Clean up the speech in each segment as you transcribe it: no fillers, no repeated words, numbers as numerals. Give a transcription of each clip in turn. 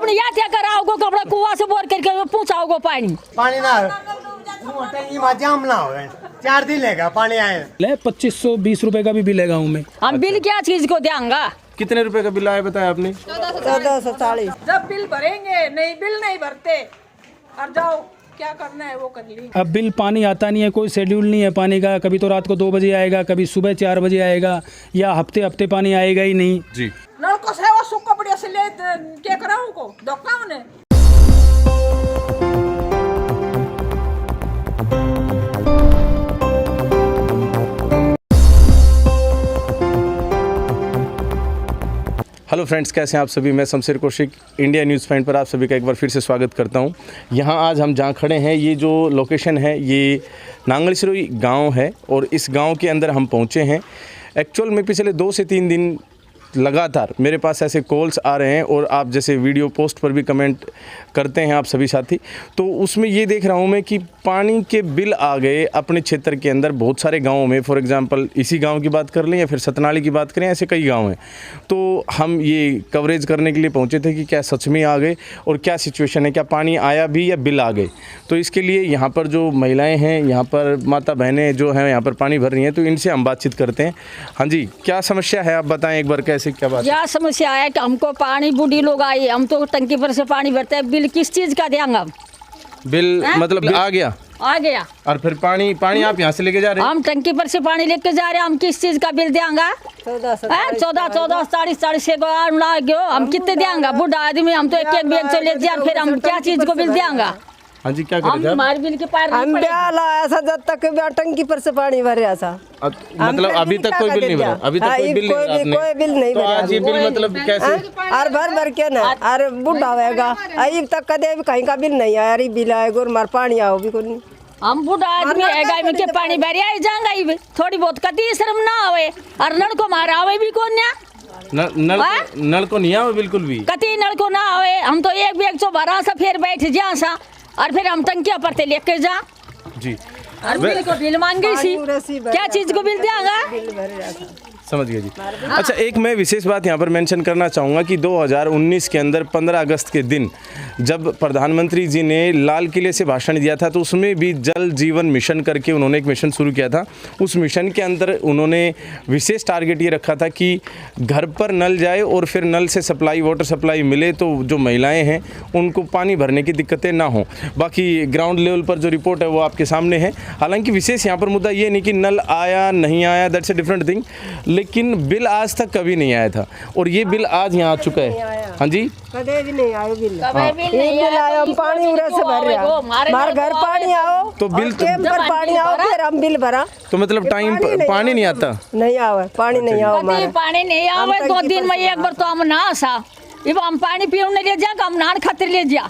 अपने याद क्या कराओगे कपड़ा कुआं से बोर करके पहुंचाओगे पानी ना टंकी में जाम ना हो 4 दिन लेगा पानी आए 2520 रुपए का भी बिल है गाँव में। हम बिल क्या चीज को देंगे? कितने रुपए का बिल आया बताया आपने? 1440। जब बिल भरेंगे नहीं बिल नहीं भरते और जाओ क्या करना है वो कर ली। अब बिल पानी आता नहीं है, कोई शेड्यूल नहीं है पानी का। कभी तो रात को 2 बजे आएगा, कभी सुबह 4 बजे आएगा, या हफ्ते हफ्ते पानी आएगा ही नहीं जी। नलको से वो सुक्का बढ़िया से ले क्या कराऊं को धोखा उन्हें। हेलो फ्रेंड्स, कैसे हैं आप सभी? मैं Shamsher Kaushik, India news point पर आप सभी का एक बार फिर से स्वागत करता हूं। यहां आज हम जहां खड़े हैं, ये जो लोकेशन है ये नांगलसिरोई गांव है और इस गांव के अंदर हम पहुंचे हैं। एक्चुअल में पिछले 2 से 3 दिन लगातार मेरे पास ऐसे कॉल्स आ रहे हैं और आप जैसे वीडियो पोस्ट पर भी कमेंट करते हैं आप सभी साथी, तो उसमें ये देख रहा हूँ मैं कि पानी के बिल आ गए अपने क्षेत्र के अंदर बहुत सारे गाँवों में। फॉर एग्जांपल इसी गांव की बात कर लें या फिर सतनाली की बात करें, ऐसे कई गांव हैं। तो हम ये कवरेज करने के लिए पहुँचे थे कि क्या सच में आ गए और क्या सिचुएशन है, क्या पानी आया भी या बिल आ गए। तो इसके लिए यहाँ पर जो महिलाएँ हैं, यहाँ पर माता बहनें जो हैं यहाँ पर पानी भर रही हैं, तो इनसे हम बातचीत करते हैं। हाँ जी, क्या समस्या है आप बताएँ एक बार, कैसे क्या बात? क्या समस्या है कि हमको पानी बूढ़ी लोग आई, हम तो टंकी पर से पानी भरते हैं, बिल किस चीज का देंगे हम? बिल मतलब आ गया और फिर पानी आप यहाँ से लेके जा रहे हैं? हम टंकी पर से पानी लेके जा रहे हैं, हम किस चीज का बिल देंगे? 14 40 हम कितने देंगे? बूढ़ा आदमी, हम तो एक बैग से ले जाए, फिर हम क्या चीज को बिल देंगे? हाँ जी, क्या करें? हमारे बिल के पार हम ऐसा जब तक टंकी पर से पानी भरे ऐसा मतलब अभी तक कोई बिल नहीं भरा? अभी तक कोई बिल नहीं? कोई बिल नहीं तो आज ये बिल मतलब कैसे? और भर के ना और बुढ़ा होएगा अभी तक कदे भी कहीं का बिल नहीं आया। अरे बिल आएगा और मार पानी आओ भी कोई। हम बूढ़ा आदमी है में के पानी भरे आई जाएंगे, थोड़ी बहुत कदी शर्म ना आवे और नल को मारा आवे भी कौन ना नल को नहीं आवे बिल्कुल भी, कती नल को ना आवे। हम तो एक बैग तो भरा सा फिर बैठ जा सा और फिर हम टंकिया पर ते लेके जा जी। और बिल को बिल मांगे सी, क्या चीज को बिल देंगे? समझ गया जी। अच्छा, एक मैं विशेष बात यहाँ पर मेंशन करना चाहूँगा कि 2019 के अंदर 15 अगस्त के दिन जब प्रधानमंत्री जी ने लाल किले से भाषण दिया था, तो उसमें भी जल जीवन मिशन करके उन्होंने एक मिशन शुरू किया था। उस मिशन के अंदर उन्होंने विशेष टारगेट ये रखा था कि घर पर नल जाए और फिर नल से सप्लाई, वाटर सप्लाई मिले, तो जो महिलाएँ हैं उनको पानी भरने की दिक्कतें ना हों। बाकी ग्राउंड लेवल पर जो रिपोर्ट है वो आपके सामने है। हालांकि विशेष यहाँ पर मुद्दा ये नहीं कि नल आया नहीं आया, दैट्स ए डिफरेंट थिंग, लेकिन बिल आज तक कभी नहीं आया था और ये बिल आज यहाँ आ चुका है। हाँ जी, कदे भी नहीं आयो बिल। बिल आया, हम पानी उड़े से भर रहे हैं, हमारे घर पानी आओ तो बिल पर पानी आओ फिर हम बिल भरा। तो मतलब टाइम पानी नहीं आता? नहीं आवे पानी, नहीं आओ हमारे पानी नहीं आवे 2 दिन में एक बार तो हम ना सा हम पानी पीने ले जा, हम नहाने खातिर ले जा।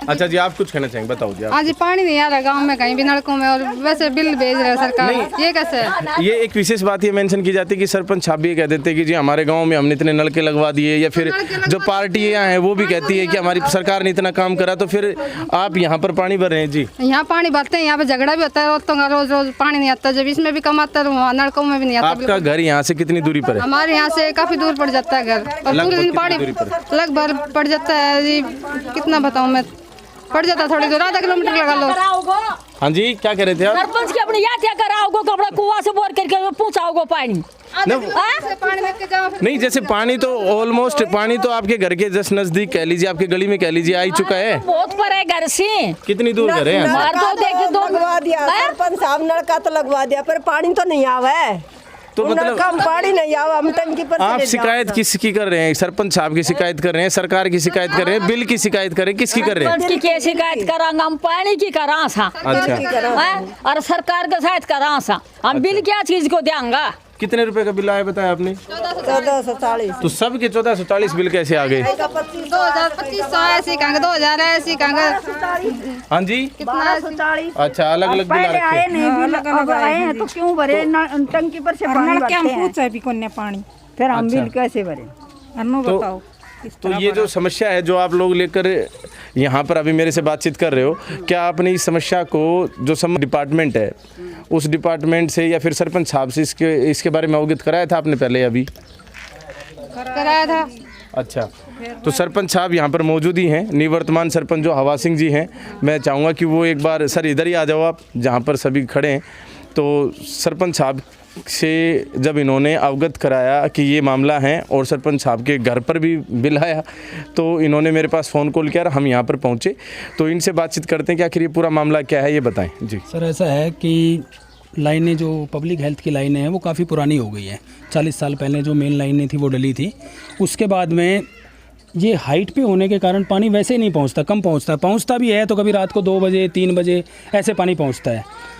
अच्छा जी, आप कुछ कहना चाहेंगे, बताओ जी। आज पानी नहीं आ रहा गांव में कहीं भी नलकों में, और वैसे बिल भेज रहे सरकार, ये कैसे है? ये एक विशेष बात ये मेंशन की जाती है कि सरपंच साहब भी कह देते हैं कि जी हमारे गांव में हमने इतने नलके लगवा दिए, या फिर जो पार्टियां हैं वो भी कहती है कि हमारी सरकार ने इतना काम करा, तो फिर आप यहाँ पर पानी भर रहे हैं जी? यहाँ पानी भरते हैं, यहाँ पे झगड़ा भी होता है रोज, तो रोज पानी नहीं आता। जब इसमें भी कम आता है नलकों में भी नहीं आता। आपका घर यहाँ से कितनी दूरी पर है? हमारे यहाँ से काफी दूर पड़ जाता है घर, और पूरे दिन पानी लगभग पड़ जाता है जी। कितना बताऊँ मैं, पड़ जाता थोड़ी दूर, आधा किलोमीटर लगा लो। हाँ जी, क्या कह रहे थे आप? सरपंच की अपने याद क्या कराओगे कपड़ा कुआं से बोर करके पहुंचाओगे पानी? नहीं, जैसे पानी तो ऑलमोस्ट पानी तो आपके घर के जस्ट नजदीक कह लीजिए, आपके गली में कह लीजिए आ चुका है। बहुत पर है घर से। कितनी दूर घर है? लगवा दिया सरपंच साहब, नलका तो लगवा दिया पर पानी तो नहीं आवे। तो मतलब पानी नहीं आवा, हम टंकी पर। आप शिकायत किसकी कर रहे हैं? सरपंच साहब की शिकायत कर रहे हैं, सरकार की शिकायत कर रहे हैं, बिल की शिकायत कर रहे हैं, किसकी कर रहे हैं? की शिकायत करांगे हम, पानी की करा सा। अच्छा, और सरकार के साथ करा सा हम। बिल क्या चीज को देंगे? कितने रुपए का बिल आया बताया आपने? 1440। तो सब के 1440 बिल कैसे आ गए? 2500 ऐसी कहेंगे, 2000 ऐसी कहेंगे। हाँ जी, 1240। अच्छा, अलग अलग बिल आ रखे हैं। तो क्यों भरे? टंकी पर से पानी भरते हैं, पूछा भी कौन ने पानी, फिर हम बिल कैसे भरे? बताओ। तो ये जो समस्या है जो आप लोग लेकर यहाँ पर अभी मेरे से बातचीत कर रहे हो, क्या आपने इस समस्या को जो सम डिपार्टमेंट है उस डिपार्टमेंट से या फिर सरपंच साहब से इसके बारे में अवगत कराया था आपने पहले? अभी कराया था। अच्छा, तो सरपंच साहब यहाँ पर मौजूद ही हैं, निवर्तमान सरपंच जो हवा सिंह जी हैं। मैं चाहूँगा कि वो एक बार सर इधर ही आ जाओ आप, जहाँ पर सभी खड़े हैं। तो सरपंच साहब से जब इन्होंने अवगत कराया कि ये मामला है और सरपंच साहब के घर पर भी बिल आया, तो इन्होंने मेरे पास फ़ोन कॉल किया और हम यहाँ पर पहुँचे। तो इनसे बातचीत करते हैं कि आखिर ये पूरा मामला क्या है, ये बताएं जी। सर ऐसा है कि लाइनें जो पब्लिक हेल्थ की लाइनें हैं वो काफ़ी पुरानी हो गई हैं। 40 साल पहले जो मेन लाइनें थी वो डली थी। उसके बाद में ये हाइट पे होने के कारण पानी वैसे ही नहीं पहुंचता, कम पहुंचता भी है तो कभी रात को 2 बजे 3 बजे ऐसे पानी पहुंचता है।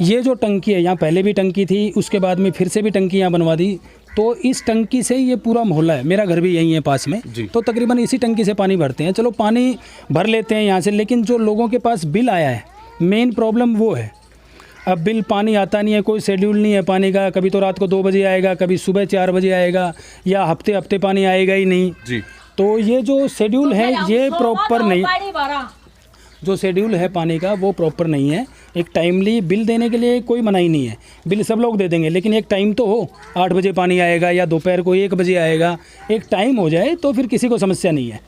ये जो टंकी है, यहाँ पहले भी टंकी थी, उसके बाद में फिर से भी टंकी यहाँ बनवा दी। तो इस टंकी से ये पूरा मोहल्ला है, मेरा घर भी यहीं है पास में, तो तकरीबन इसी टंकी से पानी भरते हैं। चलो पानी भर लेते हैं यहाँ से, लेकिन जो लोगों के पास बिल आया है, मेन प्रॉब्लम वो है। अब बिल पानी आता नहीं है, कोई शेड्यूल नहीं है पानी का। कभी तो रात को 2 बजे आएगा, कभी सुबह 4 बजे आएगा, या हफ्ते हफ्ते पानी आएगा ही नहीं जी। तो ये जो शेड्यूल है ये प्रॉपर नहीं, जो शेड्यूल है पानी का वो प्रॉपर नहीं है। एक टाइमली बिल देने के लिए कोई मनाही नहीं है, बिल सब लोग दे देंगे, लेकिन एक टाइम तो हो, 8 बजे पानी आएगा या दोपहर को 1 बजे आएगा, एक टाइम हो जाए तो फिर किसी को समस्या नहीं है।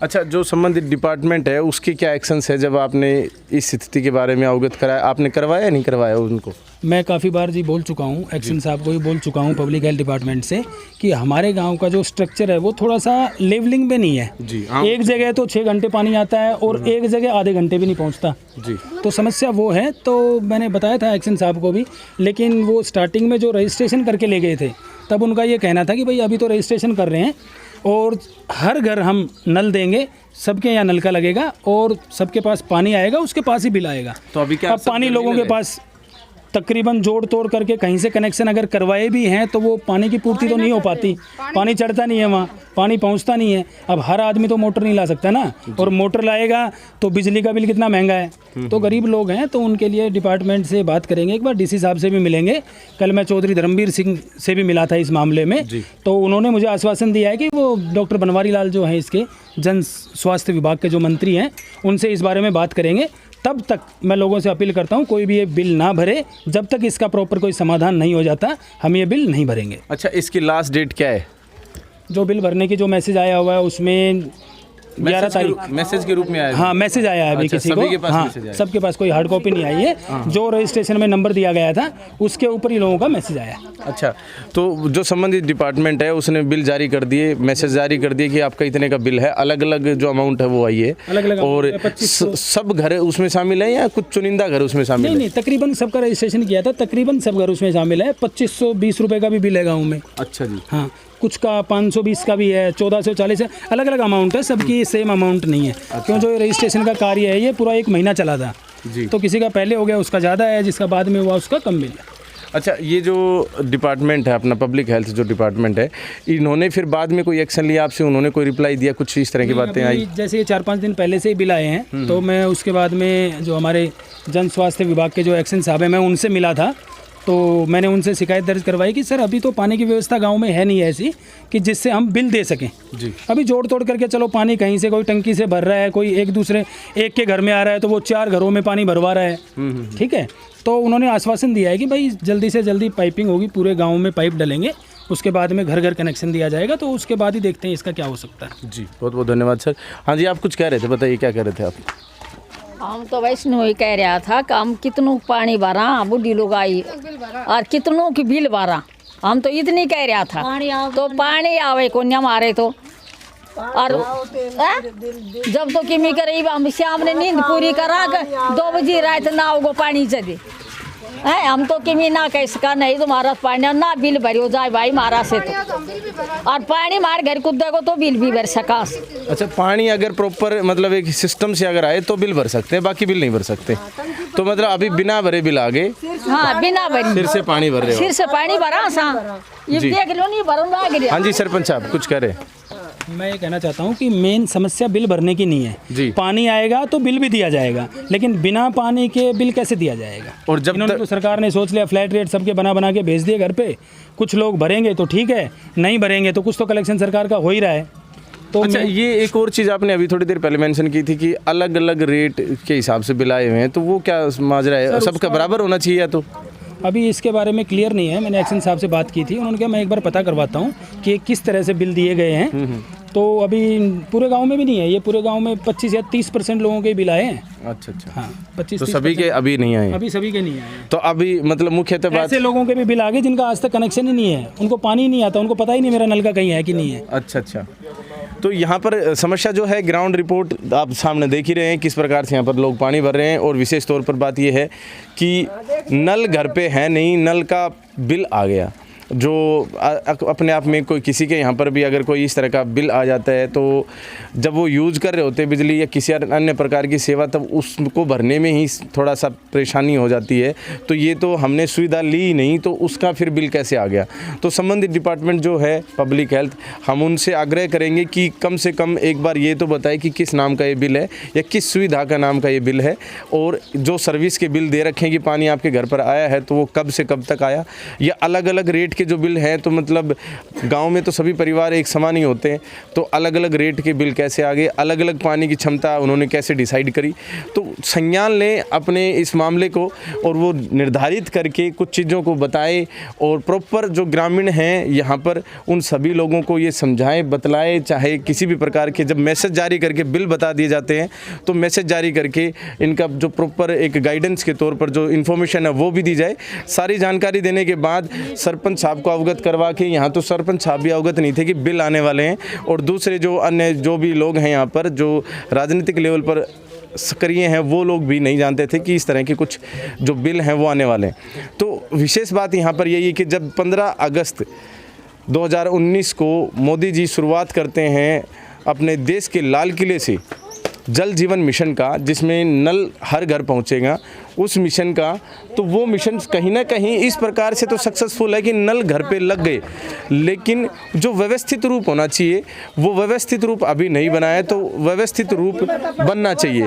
अच्छा, जो संबंधित डिपार्टमेंट है उसके क्या एक्शंस है जब आपने इस स्थिति के बारे में अवगत कराया? आपने करवाया या नहीं करवाया उनको? मैं काफ़ी बार जी बोल चुका हूँ, एक्शन साहब को भी बोल चुका हूँ पब्लिक हेल्थ डिपार्टमेंट से कि हमारे गांव का जो स्ट्रक्चर है वो थोड़ा सा लेवलिंग पे नहीं है जी। एक जगह तो 6 घंटे पानी आता है और एक जगह आधे घंटे भी नहीं पहुँचता जी। तो समस्या वो है। तो मैंने बताया था एक्शन साहब को भी, लेकिन वो स्टार्टिंग में जो रजिस्ट्रेशन करके ले गए थे तब उनका ये कहना था कि भाई अभी तो रजिस्ट्रेशन कर रहे हैं और हर घर हम नल देंगे, सबके यहाँ नल का लगेगा और सबके पास पानी आएगा, उसके पास ही बिल आएगा। तो अभी क्या अब पानी लोगों के पास तकरीबन जोड़ तोड़ करके कहीं से कनेक्शन अगर करवाए भी हैं तो वो पानी की पूर्ति तो नहीं हो पाती, पानी चढ़ता नहीं है, वहाँ पानी पहुँचता नहीं है। अब हर आदमी तो मोटर नहीं ला सकता ना, और मोटर लाएगा तो बिजली का बिल कितना महंगा है। तो गरीब लोग हैं, तो उनके लिए डिपार्टमेंट से बात करेंगे। एक बार डीसी साहब से भी मिलेंगे। कल मैं चौधरी धर्मवीर सिंह से भी मिला था इस मामले में, तो उन्होंने मुझे आश्वासन दिया है कि वो डॉक्टर बनवारी लाल जो हैं इसके जन स्वास्थ्य विभाग के जो मंत्री हैं उनसे इस बारे में बात करेंगे। तब तक मैं लोगों से अपील करता हूं कोई भी ये बिल ना भरे जब तक इसका प्रॉपर कोई समाधान नहीं हो जाता, हम ये बिल नहीं भरेंगे। अच्छा, इसकी लास्ट डेट क्या है? जो बिल भरने की जो मैसेज आया हुआ है उसमें 11 तारीख मैसेज के रूप में आया। हाँ, मैसेज आया है अभी किसी को, हाँ सबके पास कोई हार्ड कॉपी नहीं आई है। जो रजिस्ट्रेशन में नंबर दिया गया था उसके ऊपर ही लोगों का मैसेज आया। अच्छा, तो जो संबंधित डिपार्टमेंट है उसने बिल जारी कर दिए, मैसेज जारी कर दिए कि आपका इतने का बिल है, अलग अलग जो अमाउंट है वो आई है, अलग-अलग और सब घर उसमें शामिल है या कुछ चुनिंदा घर उसमें शामिल है? नहीं, तकरीबन सबका रजिस्ट्रेशन किया था, तकरीबन सब घर उसमें शामिल है। 2520 रुपये का भी बिल है गाँव में। अच्छा जी। हाँ, कुछ का 520 का भी है, 1440 है, अलग अलग अमाउंट है, सबकी सेम अमाउंट नहीं है। क्यों, जो रजिस्ट्रेशन का कार्य है ये पूरा 1 महीना चला था जी। तो किसी का पहले हो गया उसका ज़्यादा है, जिसका बाद में हुआ उसका कम मिला। अच्छा, ये जो डिपार्टमेंट है अपना पब्लिक हेल्थ जो डिपार्टमेंट है, इन्होंने फिर बाद में कोई एक्शन लिया आपसे? उन्होंने कोई रिप्लाई दिया? कुछ इस तरह की बातें आई? जैसे ये 4-5 दिन पहले से ही बिल आए हैं, तो मैं उसके बाद में जो हमारे जन स्वास्थ्य विभाग के जो एक्शन साहब हैं मैं उनसे मिला था। तो मैंने उनसे शिकायत दर्ज करवाई कि सर अभी तो पानी की व्यवस्था गांव में है नहीं ऐसी कि जिससे हम बिल दे सकें जी। अभी जोड़ तोड़ करके चलो पानी कहीं से कोई टंकी से भर रहा है, कोई एक के घर में आ रहा है तो वो 4 घरों में पानी भरवा रहा है, ठीक है। तो उन्होंने आश्वासन दिया है कि भाई जल्दी से जल्दी पाइपिंग होगी, पूरे गाँव में पाइप डलेंगे, उसके बाद में घर घर कनेक्शन दिया जाएगा। तो उसके बाद ही देखते हैं इसका क्या हो सकता है जी। बहुत बहुत धन्यवाद सर। हाँ जी, आप कुछ कह रहे थे, बताइए क्या कह रहे थे आप? हम तो वैष्णो ही कह रहा था कि हम कितनों पानी भरा, बुढ़ी लोग आई और कितनों की बिल भरा, हम तो इतनी कह रहा था। तो पानी आवे को नहीं हमारे तो, और जब तो किमी करीब हम शाम ने नींद पूरी करा कर 2 बजे रात ना होगो पानी चले है, हम तो किमी ना कह सका नहीं तुम्हारा पानी ना बिल भरियो जाए भाई मारा से तो, और पानी मार घर कूद को तो बिल भी भर सका। अच्छा, पानी अगर प्रॉपर मतलब एक सिस्टम से अगर आए तो बिल भर सकते हैं, बाकी बिल नहीं भर सकते। तो मतलब अभी बिना भरे बिल आ गए? हाँ, बिना भरे सिर से पानी भर रहे हो? सिर से पानी भरा सा, ये देख लो नहीं भरूंगा। हाँ जी, सरपंच साहब कुछ कह रहे? मैं ये कहना चाहता हूँ कि मेन समस्या बिल भरने की नहीं है जी। पानी आएगा तो बिल भी दिया जाएगा, लेकिन बिना पानी के बिल कैसे दिया जाएगा? और जब तो सरकार ने सोच लिया फ्लैट रेट सबके बना के भेज दिए घर पे, कुछ लोग भरेंगे तो ठीक है, नहीं भरेंगे तो कुछ तो कलेक्शन सरकार का हो ही रहा है। तो अच्छा, ये एक और चीज़ आपने अभी थोड़ी देर पहले मेंशन की थी कि अलग अलग रेट के हिसाब से बिल आए हुए हैं, तो वो क्या माजरा है? सबका बराबर होना चाहिए? तो अभी इसके बारे में क्लियर नहीं है, मैंने एक्शन साहब से बात की थी, उन्होंने कहा मैं एक बार पता करवाता हूँ कि किस तरह से बिल दिए गए हैं। तो अभी पूरे गांव में भी नहीं है, ये पूरे गांव में 25 या 30% लोगों के बिल आए हैं। अच्छा अच्छा। हाँ 25। तो सभी के अभी नहीं आए? अभी सभी के नहीं आए हैं। तो अभी मतलब मुख्यतः बात, ऐसे लोगों के भी बिल आ गए जिनका आज तक कनेक्शन ही नहीं है, उनको पानी ही नहीं आता, उनको पता ही नहीं मेरा नल का कहीं है कि नहीं है। अच्छा अच्छा। तो यहाँ पर समस्या जो है, ग्राउंड रिपोर्ट आप सामने देख ही रहे हैं किस प्रकार से यहाँ पर लोग पानी भर रहे हैं। और विशेष तौर पर बात ये है कि नल घर पे है नहीं, नल का बिल आ गया, जो अपने आप में कोई किसी के यहाँ पर भी अगर कोई इस तरह का बिल आ जाता है तो जब वो यूज़ कर रहे होते हैं बिजली या किसी अन्य प्रकार की सेवा, तब उसको भरने में ही थोड़ा सा परेशानी हो जाती है। तो ये तो हमने सुविधा ली ही नहीं, तो उसका फिर बिल कैसे आ गया? तो संबंधित डिपार्टमेंट जो है पब्लिक हेल्थ, हम उनसे आग्रह करेंगे कि कम से कम एक बार ये तो बताए कि किस नाम का ये बिल है या किस सुविधा का नाम का ये बिल है, और जो सर्विस के बिल दे रखे हैं कि पानी आपके घर पर आया है तो वो कब से कब तक आया, या अलग अलग रेट के जो बिल हैं। तो मतलब गांव में तो सभी परिवार एक समान ही होते हैं, तो अलग अलग रेट के बिल कैसे आ गए, अलग अलग पानी की क्षमता उन्होंने कैसे डिसाइड करी। तो संज्ञान लें अपने इस मामले को और वो निर्धारित करके कुछ चीज़ों को बताएं, और प्रॉपर जो ग्रामीण हैं यहाँ पर उन सभी लोगों को ये समझाएं, बतलाएं। चाहे किसी भी प्रकार के जब मैसेज जारी करके बिल बता दिए जाते हैं तो मैसेज जारी करके इनका जो प्रॉपर एक गाइडेंस के तौर पर जो इन्फॉर्मेशन है वो भी दी जाए। सारी जानकारी देने के बाद सरपंच साहब को अवगत करवा के, यहाँ तो सरपंच साहब भी अवगत नहीं थे कि बिल आने वाले हैं, और दूसरे जो अन्य जो भी लोग हैं यहाँ पर जो राजनीतिक लेवल पर सक्रिय हैं वो लोग भी नहीं जानते थे कि इस तरह के कुछ जो बिल हैं वो आने वाले हैं। तो विशेष बात यहाँ पर यही है कि जब 15 अगस्त 2019 को मोदी जी शुरुआत करते हैं अपने देश के लाल किले से जल जीवन मिशन का, जिसमें नल हर घर पहुंचेगा, उस मिशन का, तो वो मिशन कहीं ना कहीं इस प्रकार से तो सक्सेसफुल है कि नल घर पे लग गए, लेकिन जो व्यवस्थित रूप होना चाहिए वो व्यवस्थित रूप अभी नहीं बना है। तो व्यवस्थित रूप बनना चाहिए।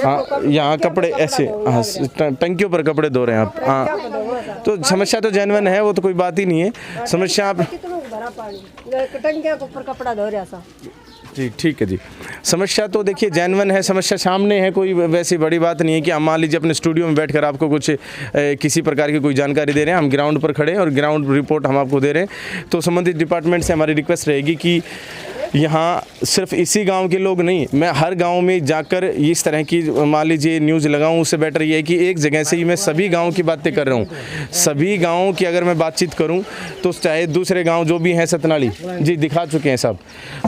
हाँ, यहाँ कपड़े ऐसे, हाँ टंकियों पर कपड़े धो रहे हैं आप। हाँ, तो समस्या तो जेन्युइन है, वो तो कोई बात ही नहीं है। समस्या आप कपड़ा धो रहा था जी, ठीक है जी। समस्या तो देखिए जेन्युइन है, समस्या सामने है, कोई वैसी बड़ी बात नहीं है कि हम मान लीजिए अपने स्टूडियो में बैठकर आपको कुछ किसी प्रकार की कोई जानकारी दे रहे हैं। हम ग्राउंड पर खड़े हैं और ग्राउंड रिपोर्ट हम आपको दे रहे हैं। तो संबंधित डिपार्टमेंट से हमारी रिक्वेस्ट रहेगी कि यहाँ सिर्फ इसी गांव के लोग नहीं, मैं हर गांव में जाकर इस तरह की मान लीजिए न्यूज़ लगाऊं, उससे बेटर ये है कि एक जगह से ही मैं सभी गांव की बातें कर रहा हूं। सभी गांवों की अगर मैं बातचीत करूं तो चाहे दूसरे गांव जो भी हैं, सतनाली जी दिखा चुके हैं सब,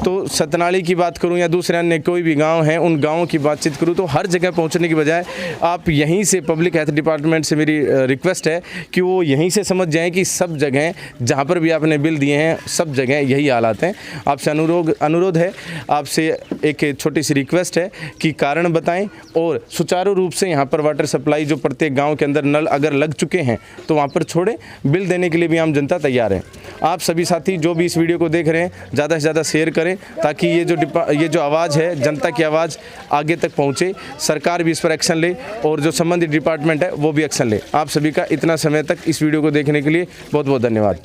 तो सतनाली की बात करूं या दूसरे अन्य कोई भी गाँव हैं उन गाँवों की बातचीत करूँ, तो हर जगह पहुँचने की बजाय आप यहीं से पब्लिक हेल्थ डिपार्टमेंट से मेरी रिक्वेस्ट है कि वो यहीं से समझ जाएँ कि सब जगह जहाँ पर भी आपने बिल दिए हैं सब जगह यही हालात हैं। आपसे अनुरोध है, आपसे एक छोटी सी रिक्वेस्ट है कि कारण बताएं और सुचारू रूप से यहाँ पर वाटर सप्लाई जो प्रत्येक गांव के अंदर नल अगर लग चुके हैं तो वहाँ पर छोड़ें। बिल देने के लिए भी आम जनता तैयार है। आप सभी साथी जो भी इस वीडियो को देख रहे हैं ज़्यादा से ज़्यादा शेयर करें ताकि ये जो आवाज़ है, जनता की आवाज़ आगे तक पहुँचे, सरकार भी इस पर एक्शन ले और जो संबंधित डिपार्टमेंट है वो भी एक्शन ले। आप सभी का इतना समय तक इस वीडियो को देखने के लिए बहुत बहुत धन्यवाद।